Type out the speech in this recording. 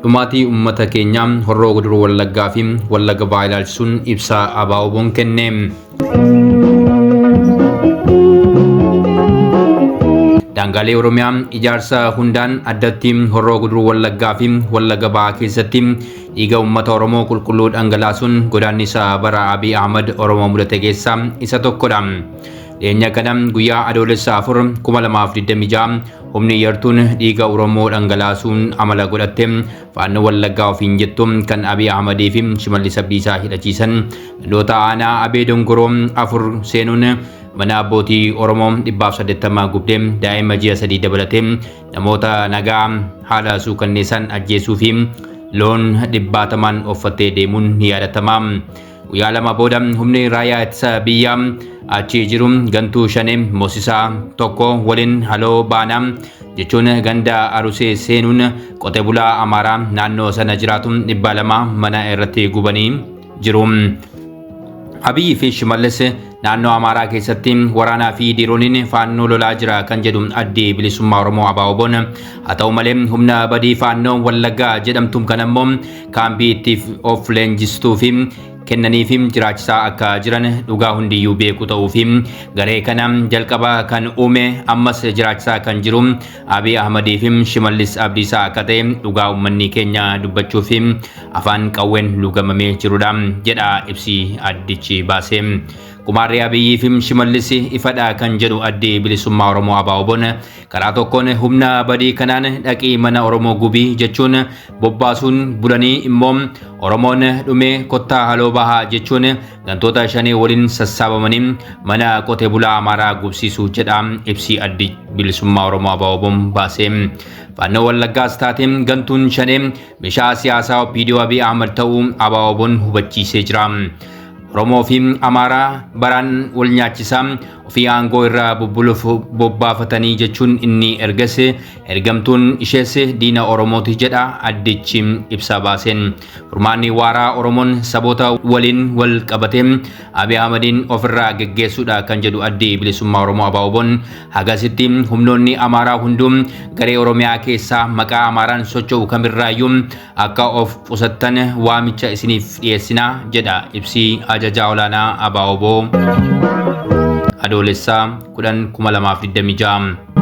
dhumaatii uummata keenyaa horroo guduruu Wallaggaa fi Wallagga Bahaa ilaalchisuun ibsa ABO'n kenne. Daangaalee Oromiyaa ijaarsa hundaan addatti horroo guduruu Wallaggaa fi Wallagga Bahaa keessatti dhiiga uummata Oromoo qulqulluu dhangalaasuun godaannisa bara Abiy Ahmed Oromoo mudate keessaa isa tokkodha. Dhiyeenya kana guyyaa Adoolessa 4 2026 humni yartuun dhiiga Oromoo dhangalaasuun amala godhatte faannoo Wallaggaa ofiin jettu kan Abiy Ahmedii fi Shimallis Abdiisaa hidhachiisan gandoota aanaa Abee Dongoroo 4 seenuun mana abbootii Oromoo 180 gubdee daa'ima ji'a 3 dabalatee namoota nagaa haala suukanneessan ajjeesuu fi loon 100 uffatee deemuun ni yaadatama. Guyyaa lama booda humni raayyaa ittisa biyyaa achi jiru gantuu shanee moosisaa tokko waliin haloo baanaa jechuun ganda Arusee seenuun qotee bulaa Amaaraa naannoo sana jiraatu 200 mana irratti gubanii jiru. Abiy fi Shimallis naannoo Amaaraa keessatti waraanaa fi dirooniin faannoo lolaa jira kan jedhu addi bilisummaa Oromoo ABO'n haa ta'u malee humna badii faannoo Wallaggaa jedhamtuun kan ammoo kaambii itti of leenjistuu fi kennanii fi jiraachisaa akka jiran dhugaa hundiyyuu beeku ta'uu fi garee kana jalqaba kan uume ammas jiraachisaa kan jiru Abiy Ahmedii fi Shimallis Abdiisaa akka ta'e dhugaa uummanni keenya dubbachuu fi afaan qawween lugamamee jirudha jedha ibsi addichi baase. Kumaarri Abiy fi Shimallis ifadha kan jedhu addi bilisummaa Oromoo ABO'n karaa tokkoon humna badii kanaan dhaqii mana Oromoo gubii jechuun bobbaasuun bulanii immoo Oromoon dhume kottaa haloo bahaa jechuun gantoota shanii waliin sassaabamanii mana qotee bulaa Amaaraa gubsiisuu jedha ibsi addi bilisummaa Oromoo ABO'n baase. Faannoo Wallaggaas taatee gantuun shanee meeshaa siyaasaa OPDO Abiy Ahmed ta'uu ABO'n hubachiisee jira. Oromoo fi Amaaraa baraan wal nyaachisaa ofii aangoo irraa bubbuluuf bobbaafatanii jechuun inni ergamtuun ishees diina Oromooti jedha addichi ibsa baaseen. Furmaanni waaraa Oromoon saboota waliin wal qabatee Abiy Ahmediin ofirraa geggeessuudha kan jedhu addi bilisummaa Oromoo ABO'n hagasitti humnoonni Amaaraa hunduu garee Oromiyaa keessaa maqaa Amaaraan socho'u kamirraayyuu akka of qusattan waamicha isiniif dhiyeessina jedha ibsi ajajaa olaanaa ABO Adoolessaa 10 2026.